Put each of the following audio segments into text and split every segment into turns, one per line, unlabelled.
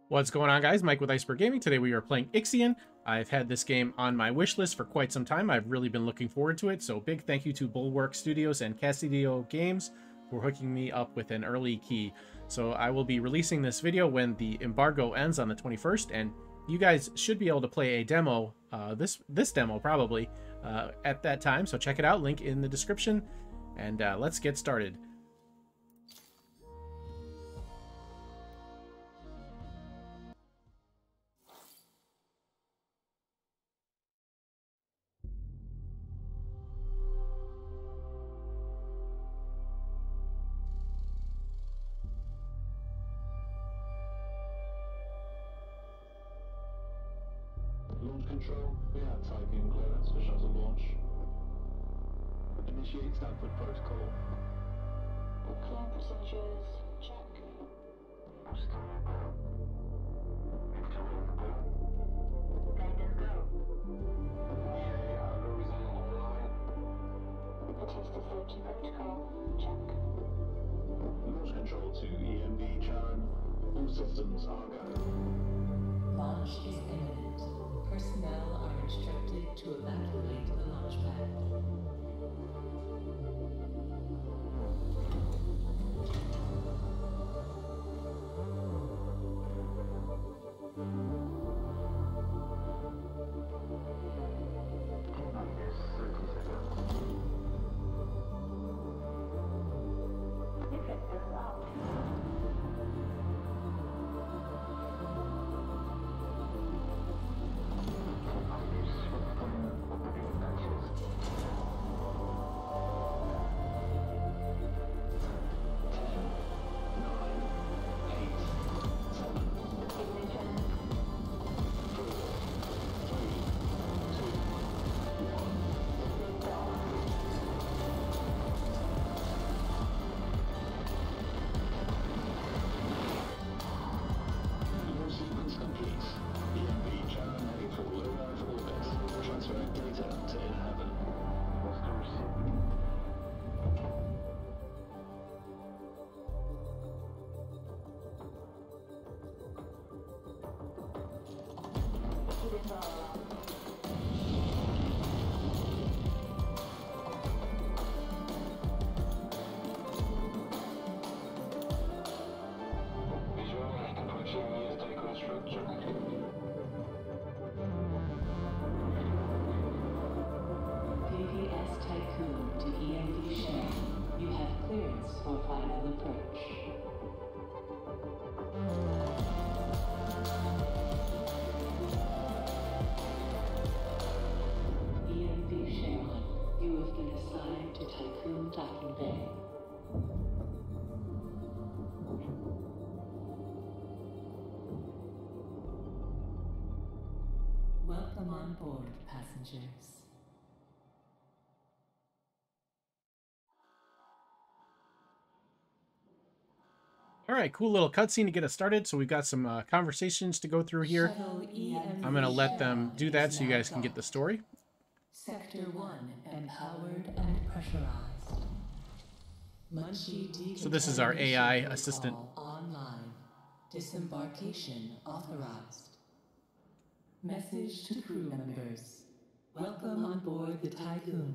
What's going on, guys? Mike with Iceberg Gaming. Today we are playing IXION. I've had this game on my wish list for quite some time. I've really been looking forward to it, so big thank you to Bulwark Studios and Castillo Games for hooking me up with an early key. So I will be releasing this video when the embargo ends on the 21st, and you guys should be able to play a demo, this demo probably, at that time. So check it out, link in the description, and let's get started.
Launch control, we have Tiqqun clearance for shuttle launch. Initiate Stanford protocol.
Clear procedures, check. Guidance go.
Algorithm online.
Attested safety protocol, check.
Launch control to EMB Charon. All systems are go.
Launch is imminent. Personnel are instructed to evacuate the launch pad.
Effectors out.
PPS Tiqqun to EMD Share. You have clearance for final approach. EMD Share. You have been assigned to Tiqqun Docking Bay. Welcome on board, passengers.
All right, cool little cutscene to get us started. So we've got some conversations to go through here.
Shuttle EMD
I'm going to let them do that so you
is now
guys can get the
docked.
story.
Sector 1 empowered and pressurized. Munchie
So this is our AI
decontamination
assistant.
protocol online. Disembarkation authorized. Message to crew members. Welcome on board the Tiqqun,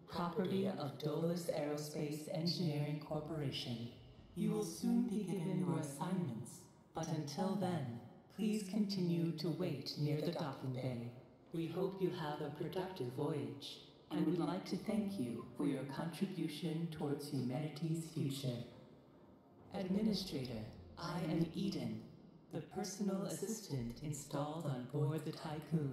property of DOLOS Aerospace Engineering Corporation. You will soon be given your assignments, but until then, please continue to wait near the docking bay. We hope you have a productive voyage, and would like to thank you for your contribution towards humanity's future. Administrator, I am Eden, the personal assistant installed on board the Tiqqun.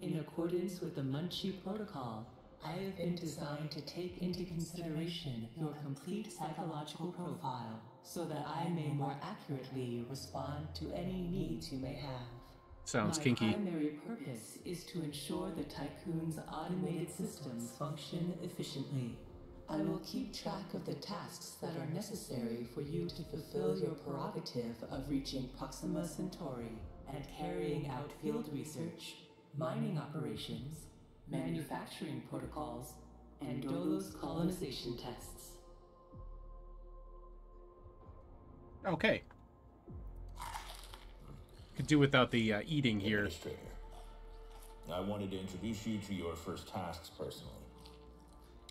In accordance with the Munchie Protocol, I have been designed to take into consideration your complete psychological profile so that I may more accurately respond to any needs you may have.
Sounds
My
kinky.
primary purpose is to ensure the Tiqqun's automated systems function efficiently. I will keep track of the tasks that are necessary for you to fulfill your prerogative of reaching Proxima Centauri and carrying out field research, mining operations, manufacturing protocols, and DOLOS colonization tests.
Okay. Could do without the eating here.
Administrator, I wanted to introduce you to your first tasks personally.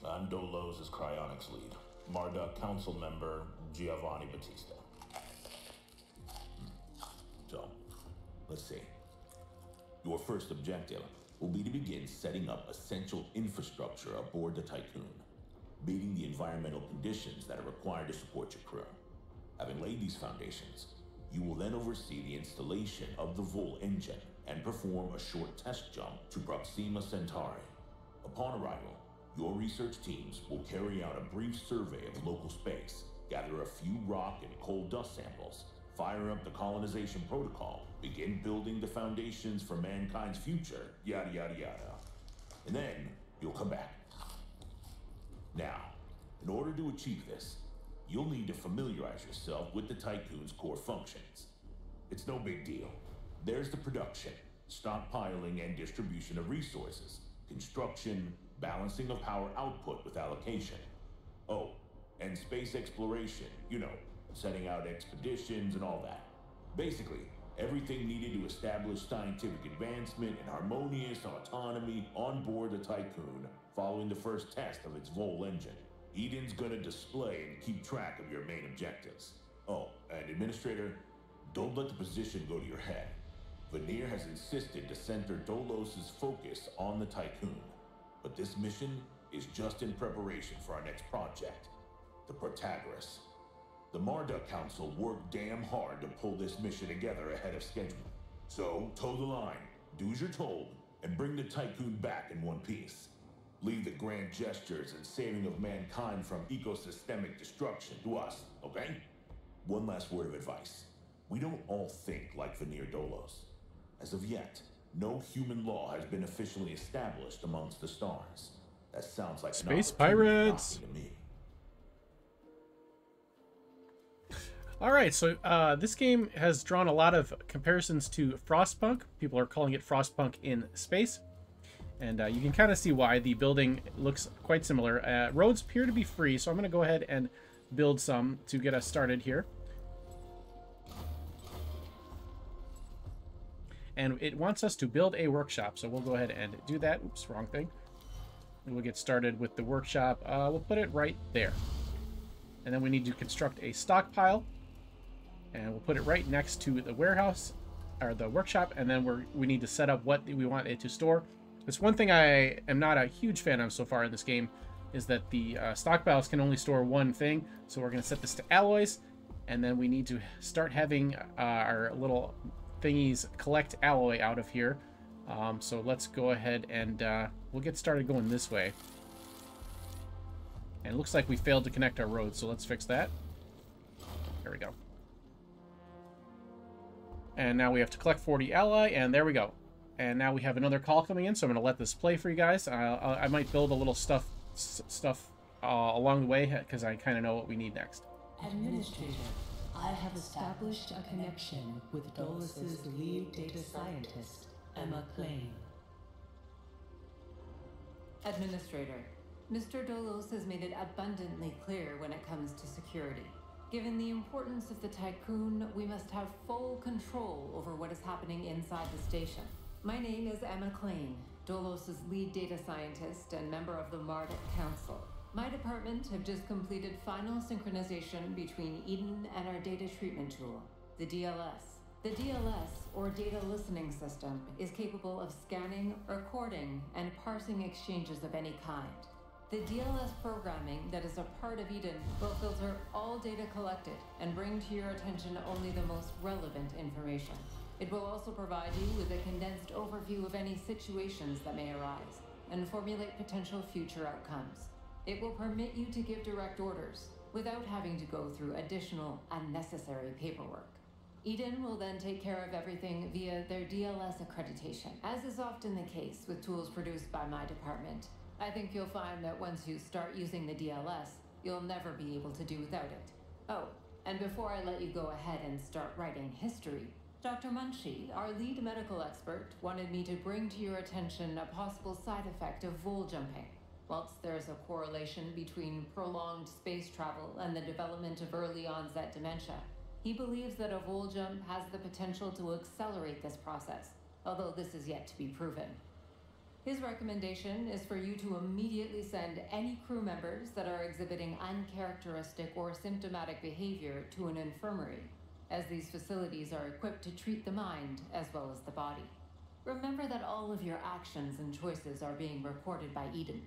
I'm DOLOS' cryonics lead, Marduk Council member Giovanni Battista. So, let's see. Your first objective will be to begin setting up essential infrastructure aboard the Tiqqun, meeting the environmental conditions that are required to support your crew. Having laid these foundations, you will then oversee the installation of the Vol engine and perform a short test jump to Proxima Centauri. Upon arrival, your research teams will carry out a brief survey of local space, gather a few rock and coal dust samples, fire up the colonization protocol, begin building the foundations for mankind's future, yada yada yada. And then you'll come back. Now, in order to achieve this, you'll need to familiarize yourself with the Tiqqun's core functions. It's no big deal. There's the production, stockpiling and distribution of resources, construction, balancing of power output with allocation. Oh, and space exploration, you know, setting out expeditions and all that. Basically, everything needed to establish scientific advancement and harmonious autonomy on board the Tiqqun following the first test of its Vol engine. Eden's gonna display and keep track of your main objectives. Oh, and Administrator, don't let the position go to your head. Veneer has insisted to center DOLOS' focus on the Tiqqun, but this mission is just in preparation for our next project, the Protagoras. The Marduk Council worked damn hard to pull this mission together ahead of schedule. So, toe the line, do as you're told, and bring the Tiqqun back in one piece. Leave the grand gestures and saving of mankind from ecosystemic destruction to us, okay? One last word of advice. We don't all think like Veneer DOLOS. As of yet, no human law has been officially established amongst the stars. That sounds like
Space
an opportunity
pirates!
knocking to me.
Alright, so this game has drawn a lot of comparisons to Frostpunk. People are calling it Frostpunk in space. And you can kind of see why. The building looks quite similar. Roads appear to be free, so I'm going to go ahead and build some to get us started here. And it wants us to build a workshop, so we'll go ahead and do that. Oops, wrong thing. We'll get started with the workshop. We'll put it right there. And then we need to construct a stockpile. And we'll put it right next to the warehouse, or the workshop, and then we need to set up what we want it to store. It's one thing I am not a huge fan of so far in this game, is that the stockpiles can only store one thing. So we're going to set this to alloys, and then we need to start having our little thingies collect alloy out of here. So let's go ahead and we'll get started going this way. And it looks like we failed to connect our roads, so let's fix that. There we go. And now we have to collect 40 alloy, and there we go. And now we have another call coming in, so I'm going to let this play for you guys. I might build a little stuff along the way, because I kind of know what we need next.
Administrator, I have established a connection with DOLOS' lead data scientist, Emma Klein.
Administrator, Mr. DOLOS has made it abundantly clear when it comes to security. Given the importance of the Tiqqun, we must have full control over what is happening inside the station. My name is Emma Klein, DOLOS' lead data scientist and member of the Marduk Council. My department have just completed final synchronization between Eden and our data treatment tool, the DLS. The DLS, or Data Listening System, is capable of scanning, recording, and parsing exchanges of any kind. The DLS programming that is a part of Eden will filter all data collected and bring to your attention only the most relevant information. It will also provide you with a condensed overview of any situations that may arise and formulate potential future outcomes. It will permit you to give direct orders without having to go through additional unnecessary paperwork. Eden will then take care of everything via their DLS accreditation, as is often the case with tools produced by my department. I think you'll find that once you start using the DLS, you'll never be able to do without it. Oh, and before I let you go ahead and start writing history, Dr. Munchie, our lead medical expert, wanted me to bring to your attention a possible side effect of vol jumping. Whilst there's a correlation between prolonged space travel and the development of early onset dementia, He believes that a vol jump has the potential to accelerate this process, although this is yet to be proven. His recommendation is for you to immediately send any crew members that are exhibiting uncharacteristic or symptomatic behavior to an infirmary, as these facilities are equipped to treat the mind as well as the body. Remember that all of your actions and choices are being reported by Eden.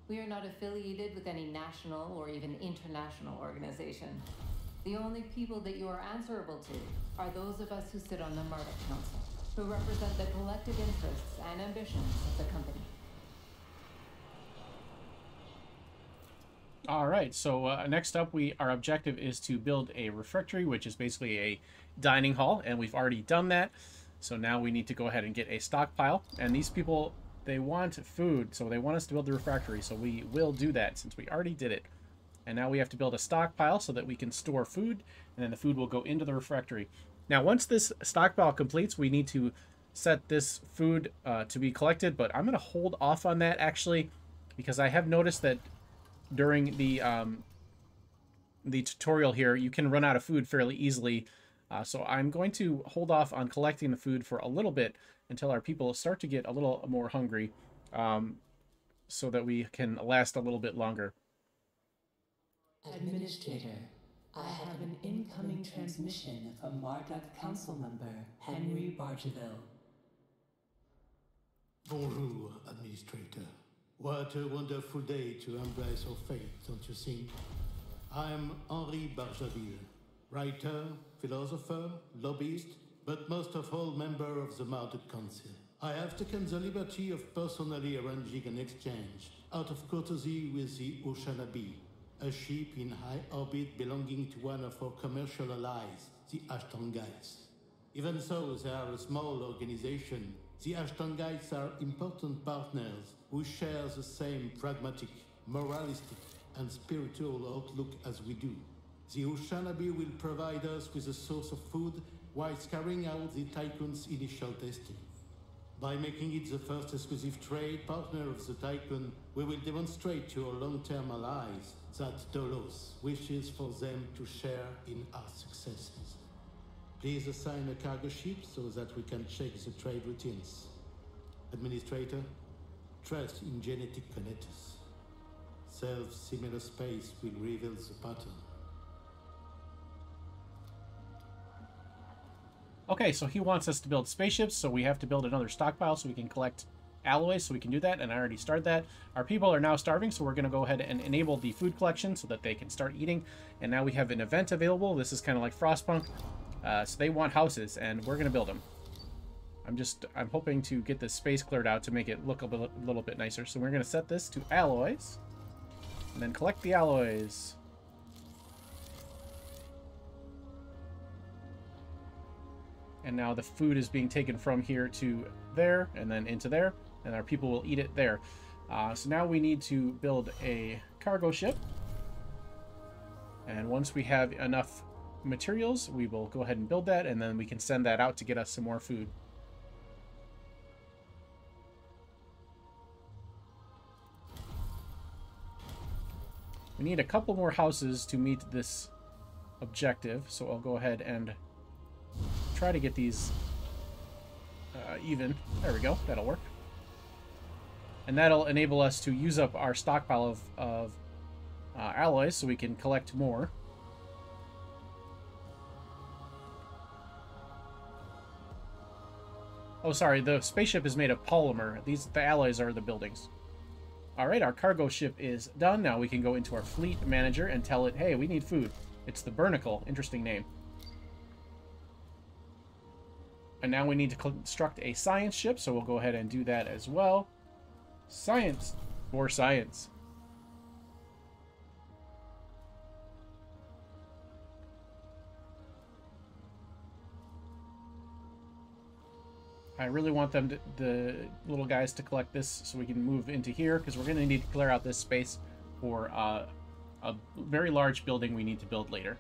We are not affiliated with any national or even international organization. The only people that you are answerable to are those of us who sit on the Marduk Council, who represent the collective interests and ambitions of the company.
All right, so next up, our objective is to build a refectory, which is basically a dining hall, and we've already done that. So now we need to go ahead and get a stockpile, and these people, they want food, so they want us to build the refectory, so we will do that since we already did it. And now we have to build a stockpile so that we can store food, and then the food will go into the refectory. Now, once this stockpile completes, we need to set this food to be collected, but I'm going to hold off on that, actually, because I have noticed that during the tutorial here, you can run out of food fairly easily. So I'm going to hold off on collecting the food for a little bit until our people start to get a little more hungry, so that we can last a little bit longer.
Administrator, I have an incoming transmission from Marduk Council member Henry Bargeville.
Bonjour, Administrator. What a wonderful day to embrace our fate, don't you think? I'm Henri Bargeville, writer, philosopher, lobbyist, but most of all member of the Marduk Council. I have taken the liberty of personally arranging an exchange out of courtesy with the Oceanabe, a ship in high orbit belonging to one of our commercial allies, the Ashtongites. Even though they are a small organization, the Ashtongites are important partners who share the same pragmatic, moralistic, and spiritual outlook as we do. The Oceanabe will provide us with a source of food whilst carrying out the Tiqqun's initial testing. By making it the first exclusive trade partner of the Tiqqun, we will demonstrate to our long-term allies that DOLOS wishes for them to share in our successes. Please assign a cargo ship so that we can check the trade routines. Administrator, trust in genetic connectors. Self-similar space will reveal the pattern.
Okay, so he wants us to build spaceships, so we have to build another stockpile so we can collect alloys, so we can do that, and I already started that. Our people are now starving, so we're going to go ahead and enable the food collection so that they can start eating. And now we have an event available. This is kind of like Frostpunk. So they want houses, and we're going to build them. I'm hoping to get this space cleared out to make it look a little bit nicer. So we're going to set this to alloys, and then collect the alloys. And now the food is being taken from here to there, and then into there, and our people will eat it there. So now we need to build a cargo ship. And once we have enough materials, we will go ahead and build that, and then we can send that out to get us some more food. We need a couple more houses to meet this objective, so I'll go ahead and try to get these even. There we go. That'll work. And that'll enable us to use up our stockpile of alloys so we can collect more. Oh, sorry. The spaceship is made of polymer. The alloys are the buildings. All right, our cargo ship is done. Now we can go into our fleet manager and tell it, hey, we need food. It's the Bernicle. Interesting name. And now we need to construct a science ship, so we'll go ahead and do that as well. Science for science. I really want them the little guys to collect this so we can move into here, because we're going to need to clear out this space for a very large building we need to build later.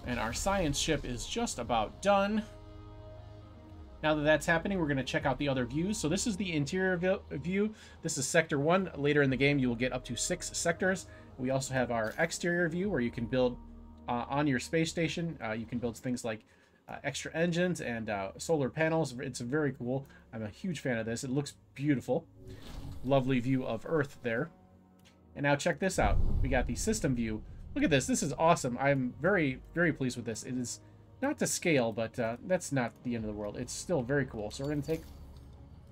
And our science ship is just about done. Now that that's happening, we're going to check out the other views. So this is the interior view. This is Sector 1. Later in the game, you will get up to 6 sectors. We also have our exterior view, where you can build on your space station. You can build things like extra engines and solar panels. It's very cool. I'm a huge fan of this. It looks beautiful. Lovely view of Earth there. And now check this out. We got the system view. Look at this. This is awesome. I'm very, very pleased with this. It is not to scale, but that's not the end of the world. It's still very cool. So we're going to take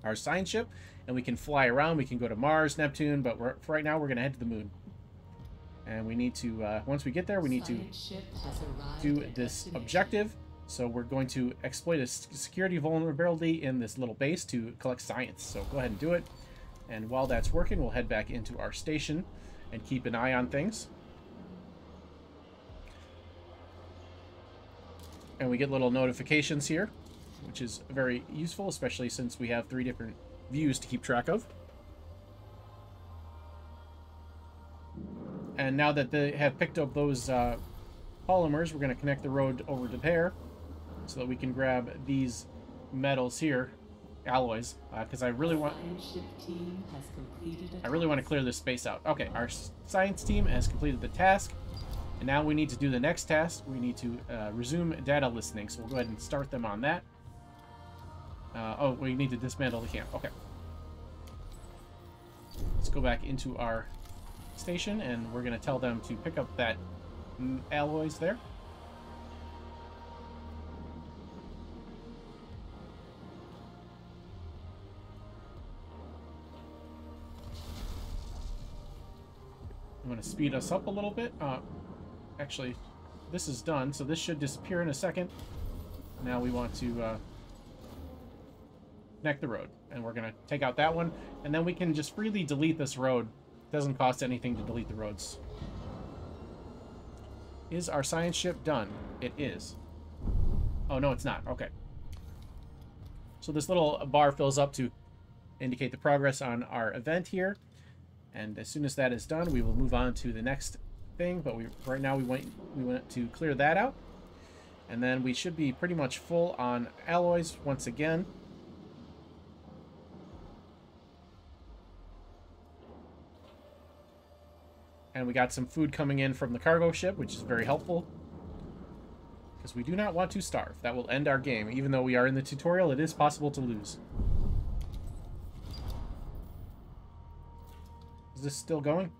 our science ship, and we can fly around. We can go to Mars, Neptune, but for right now, we're going to head to the moon. And we need to, once we get there, we need to do this objective. So we're going to exploit a security vulnerability in this little base to collect science. So go ahead and do it. And while that's working, we'll head back into our station and keep an eye on things. And we get little notifications here, which is very useful, especially since we have 3 different views to keep track of. And now that they have picked up those polymers, we're going to connect the road over to there so that we can grab these metals here, alloys, because I really want to clear this space out. Okay, our science team has completed the task, and now we need to do the next task. We need to resume data listening, so we'll go ahead and start them on that. Oh, we need to dismantle the camp. Okay. Let's go back into our station, and we're going to tell them to pick up that alloys there. I'm going to speed us up a little bit. Actually, this is done, so this should disappear in a second. Now we want to connect the road, and we're going to take out that one, and then we can just freely delete this road. It doesn't cost anything to delete the roads. Is our science ship done? It is. Oh, no, it's not. Okay. So this little bar fills up to indicate the progress on our event here. And as soon as that is done, we will move on to the next thing. But right now we want to clear that out. And then we should be pretty much full on alloys once again. And we got some food coming in from the cargo ship, which is very helpful. Because we do not want to starve. That will end our game. Even though we are in the tutorial, it is possible to lose. Is this still going?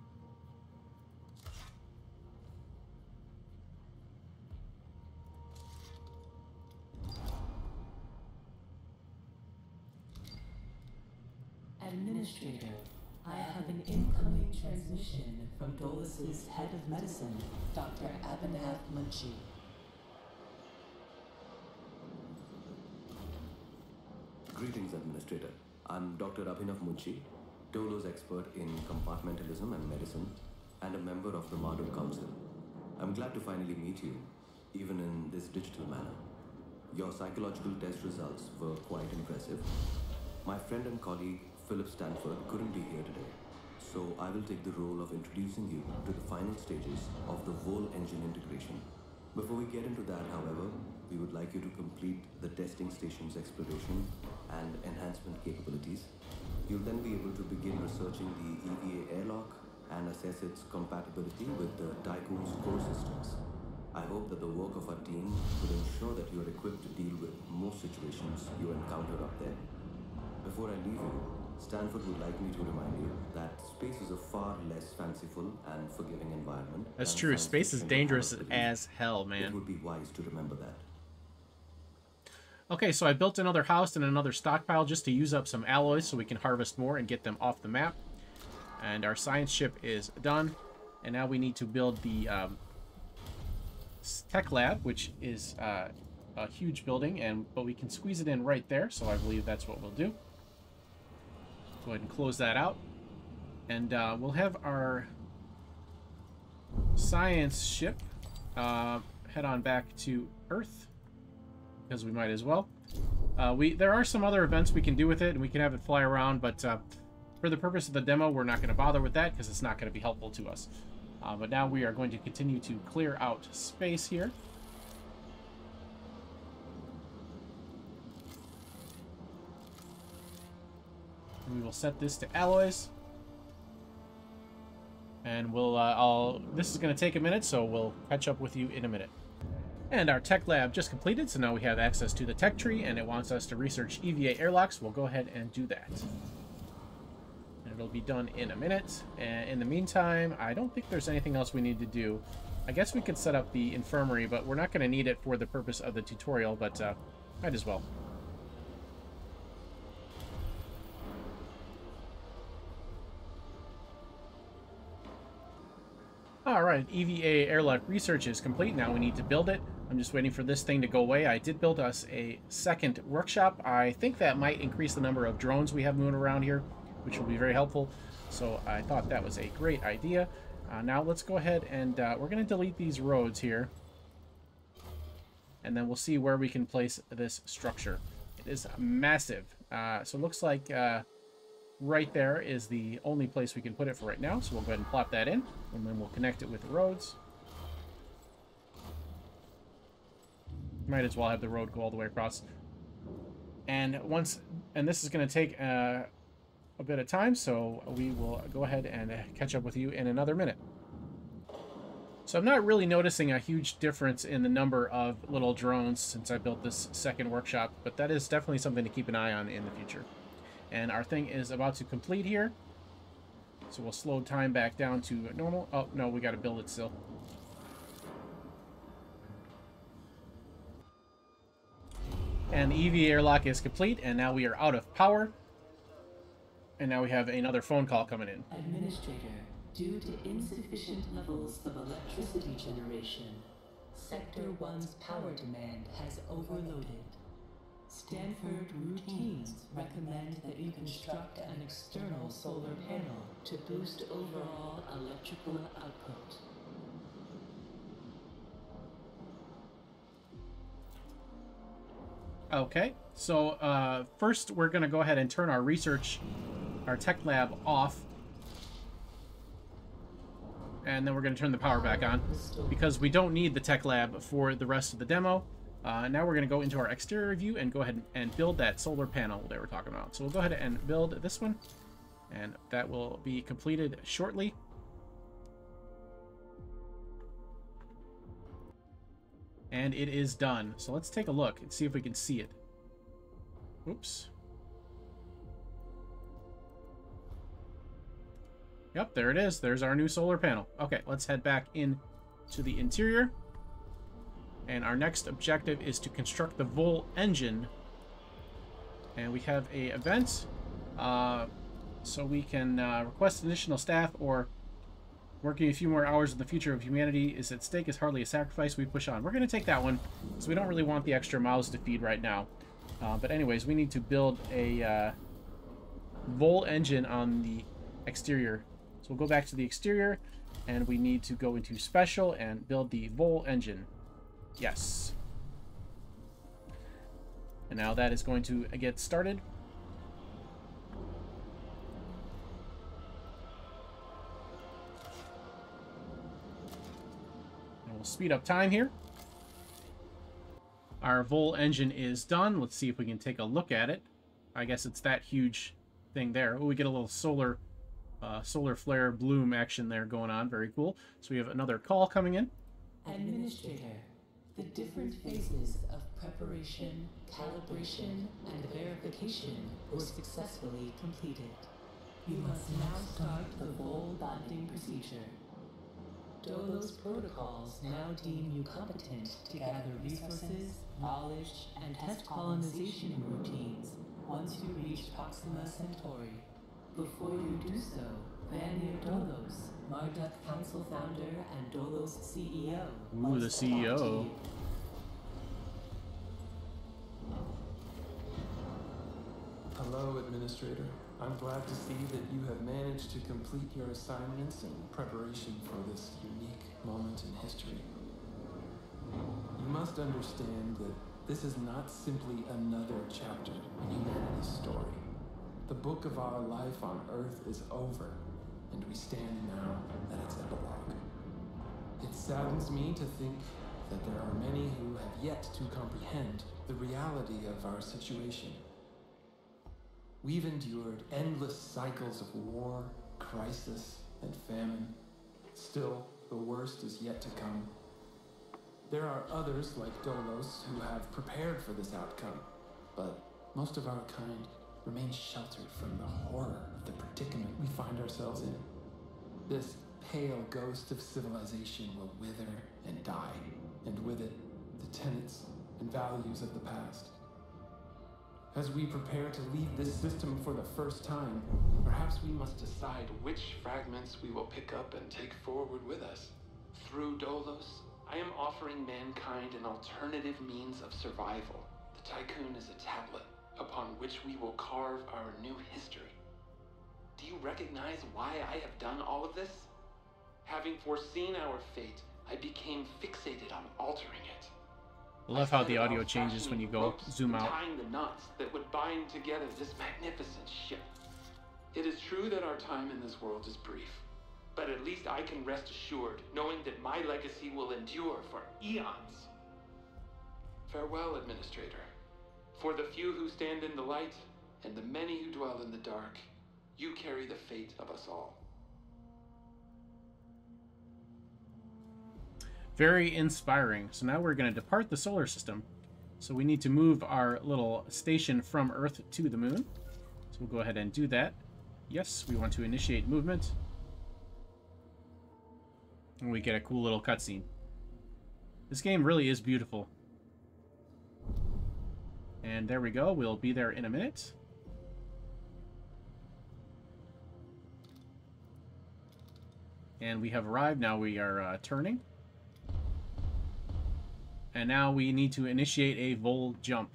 Administrator, I have an incoming transmission from DOLOS' head of medicine, Dr. Abhinav Munshi.
Greetings, Administrator. I'm Dr. Abhinav Munshi, DOLOS expert in compartmentalism and medicine, and a member of the Marduk Council. I'm glad to finally meet you, even in this digital manner. Your psychological test results were quite impressive. My friend and colleague, Philip Stanford, couldn't be here today, so I will take the role of introducing you to the final stages of the whole engine integration. Before we get into that, however, we would like you to complete the testing station's exploration and enhancement capabilities. You'll then be able to begin researching the EVA airlock and assess its compatibility with the Tiqqun's core systems. I hope that the work of our team will ensure that you are equipped to deal with most situations you encounter up there. Before I leave you, Stanford would like me to remind you that space is a far less fanciful and forgiving environment.
That's true. Space is dangerous as hell, man.
It would be wise to remember that.
Okay, so I built another house and another stockpile just to use up some alloys so we can harvest more and get them off the map. And our science ship is done. And now we need to build the tech lab, which is a huge building, but we can squeeze it in right there, so I believe that's what we'll do. Go ahead and close that out. And we'll have our science ship head on back to Earth, because we might as well. There are some other events we can do with it, and we can have it fly around, but for the purpose of the demo, we're not going to bother with that because it's not going to be helpful to us. But now we are going to continue to clear out space here. And we will set this to alloys. And this is going to take a minute, so we'll catch up with you in a minute. And our tech lab just completed, so now we have access to the tech tree, and it wants us to research EVA airlocks. We'll go ahead and do that. And it'll be done in a minute. And in the meantime, I don't think there's anything else we need to do. I guess we could set up the infirmary, but we're not going to need it for the purpose of the tutorial, but might as well. Alright, EVA airlock research is complete. Now we need to build it. I'm just waiting for this thing to go away. I did build us a second workshop. I think that might increase the number of drones we have moving around here, which will be very helpful. So I thought that was a great idea. Now let's go ahead and we're going to delete these roads here. And then we'll see where we can place this structure. It is massive. So it looks like right there is the only place we can put it for right now. So we'll go ahead and plop that in, and then we'll connect it with the roads. Might as well have the road go all the way across. And this is going to take a bit of time, so we will go ahead and catch up with you in another minute. So I'm not really noticing a huge difference in the number of little drones since I built this second workshop, but that is definitely something to keep an eye on in the future. And our thing is about to complete here. So we'll slow time back down to normal. Oh, no, we got to build it still. And the EVA airlock is complete, and now we are out of power. And now we have another phone call coming in.
Administrator, due to insufficient levels of electricity generation, Sector 1's power demand has overloaded. Stanford routines recommend that you construct an external solar panel to boost overall electrical output.
Okay, so first we're going to go ahead and turn our tech lab off. And then we're going to turn the power back on because we don't need the tech lab for the rest of the demo. Now we're going to go into our exterior view and go ahead and build that solar panel that we're talking about. So we'll go ahead and build this one, and that will be completed shortly. And it is done. So let's take a look and see if we can see it. Oops. Yep, there it is. There's our new solar panel. Okay, let's head back in to the interior. And our next objective is to construct the Vol engine. And we have a event. So we can request additional staff, or working a few more hours in the future of humanity is at stake is hardly a sacrifice. We push on. We're going to take that one because we don't really want the extra mouths to feed right now. But anyways, we need to build a Vol engine on the exterior. So we'll go back to the exterior, and we need to go into special and build the Vol engine. Yes. And now that is going to get started. And we'll speed up time here. Our Vol engine is done. Let's see if we can take a look at it. I guess it's that huge thing there. Oh, we get a little solar flare bloom action there going on. Very cool. So we have another call coming in.
Administrator, the different phases of preparation, calibration, and verification were successfully completed. You must now start the Vol bonding procedure. DOLOS protocols now deem you competent to gather resources, knowledge, and test colonization routines once you reach Proxima Centauri. Before you do so, Vanir DOLOS, Marduk Council founder and DOLOS CEO.
Ooh, the CEO.
Hello, Administrator. I'm glad to see that you have managed to complete your assignments in preparation for this unique moment in history. You must understand that this is not simply another chapter in humanity's story. The book of our life on Earth is over, and we stand now at its epilogue. It saddens me to think that there are many who have yet to comprehend the reality of our situation. We've endured endless cycles of war, crisis, and famine, Still, the worst is yet to come. There are others like Dolos who have prepared for this outcome, but most of our kind remain sheltered from the horror of the predicament we find ourselves in. This pale ghost of civilization will wither and die, and with it, the tenets and values of the past. As we prepare to leave this system for the first time, perhaps we must decide which fragments we will pick up and take forward with us. Through Dolos, I am offering mankind an alternative means of survival. The Tiqqun is a tablet upon which we will carve our new history. Do you recognize why I have done all of this? Having foreseen our fate, I became fixated on altering it.
I love how the audio changes when you go zoom out.
Tying the knots that would bind together this magnificent ship. It is true that our time in this world is brief, but at least I can rest assured knowing that my legacy will endure for eons. Farewell, Administrator. For the few who stand in the light and the many who dwell in the dark, you carry the fate of us all.
Very inspiring. So now we're going to depart the solar system. So we need to move our little station from Earth to the moon. So we'll go ahead and do that. Yes, we want to initiate movement. And we get a cool little cutscene. This game really is beautiful. And there we go. We'll be there in a minute. And we have arrived. Now we are turning. And now we need to initiate a vol jump.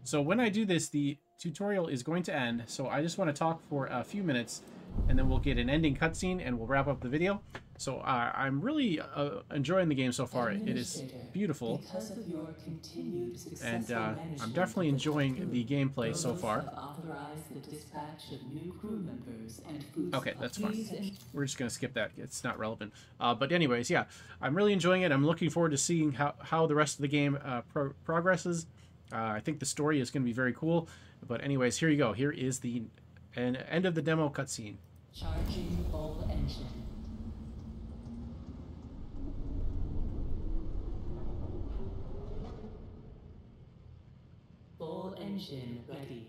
So when I do this, the tutorial is going to end. So I just want to talk for a few minutes, and then we'll get an ending cutscene, and we'll wrap up the video. So I'm really enjoying the game so far. It is beautiful.
Because of your continued
And
successful
I'm
management
definitely
of
enjoying
Tiqqun,
the gameplay so
Dolos
far.
have authorized the dispatch of new crew members and food
Okay, that's fine.
supplies.
We're just going to skip that. It's not relevant. But anyways, yeah, I'm really enjoying it. I'm looking forward to seeing how the rest of the game progresses. I think the story is going to be very cool. But anyways, here you go. Here is the end of the demo cutscene.
Charging full engine. Full engine ready.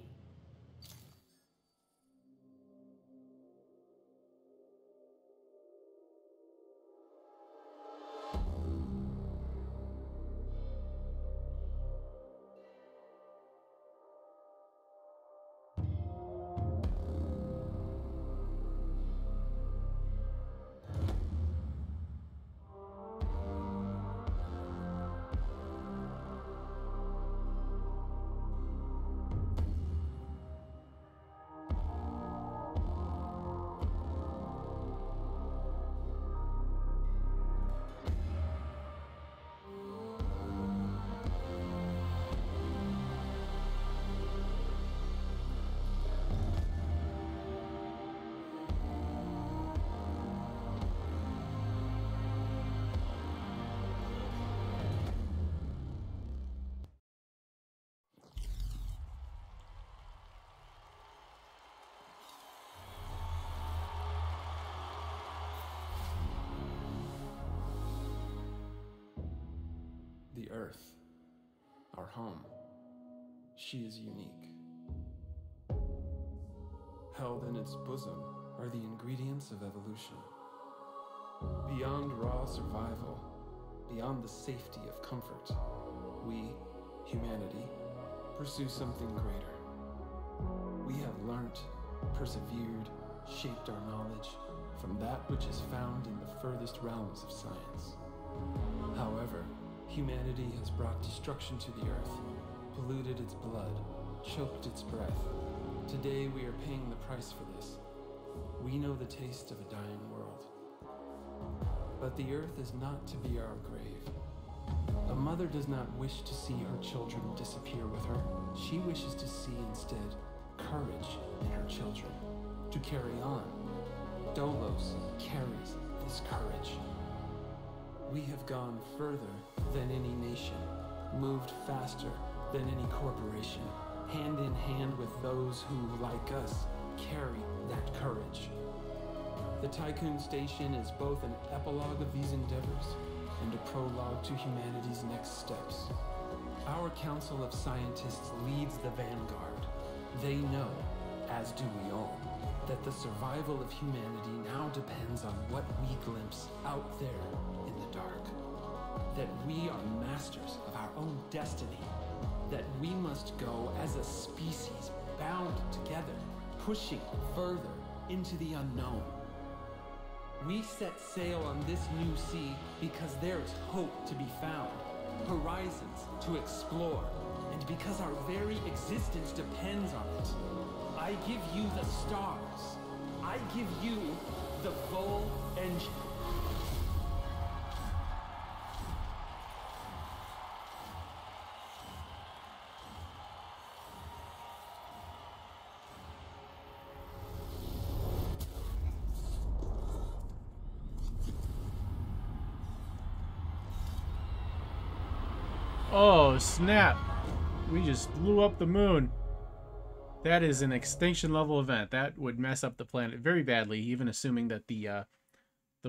The Earth, our home, she is unique. Held in its bosom are the ingredients of evolution. Beyond raw survival, beyond the safety of comfort, we, humanity, pursue something greater. We have learnt, persevered, shaped our knowledge from that which is found in the furthest realms of science. However, humanity has brought destruction to the earth, polluted its blood, choked its breath. Today we are paying the price for this. We know the taste of a dying world. But the earth is not to be our grave. A mother does not wish to see her children disappear with her. She wishes to see instead courage in her children, to carry on. Dolos carries this courage. We have gone further than any nation, moved faster than any corporation, hand in hand with those who, like us, carry that courage. The Tiqqun Station is both an epilogue of these endeavors and a prologue to humanity's next steps. Our Council of Scientists leads the vanguard. They know, as do we all, that the survival of humanity now depends on what we glimpse out there in the dark. That we are masters of our own destiny. That we must go as a species bound together, pushing further into the unknown. We set sail on this new sea because there's hope to be found, horizons to explore, and because our very existence depends on it. I give you the stars. I give you the full engine.
Oh, snap. We just blew up the moon. That is an extinction level event. That would mess up the planet very badly, even assuming that the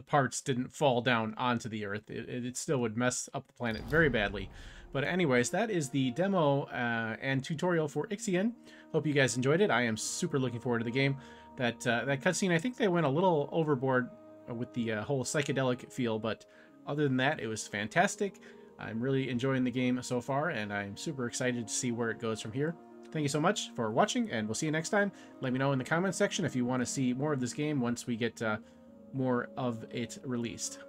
parts didn't fall down onto the Earth. It still would mess up the planet very badly. But anyways, that is the demo and tutorial for IXION. Hope you guys enjoyed it. I am super looking forward to the game. That cutscene, I think they went a little overboard with the whole psychedelic feel, but other than that, it was fantastic. I'm really enjoying the game so far, and I'm super excited to see where it goes from here. Thank you so much for watching, and we'll see you next time. Let me know in the comments section if you want to see more of this game once we get more of it released.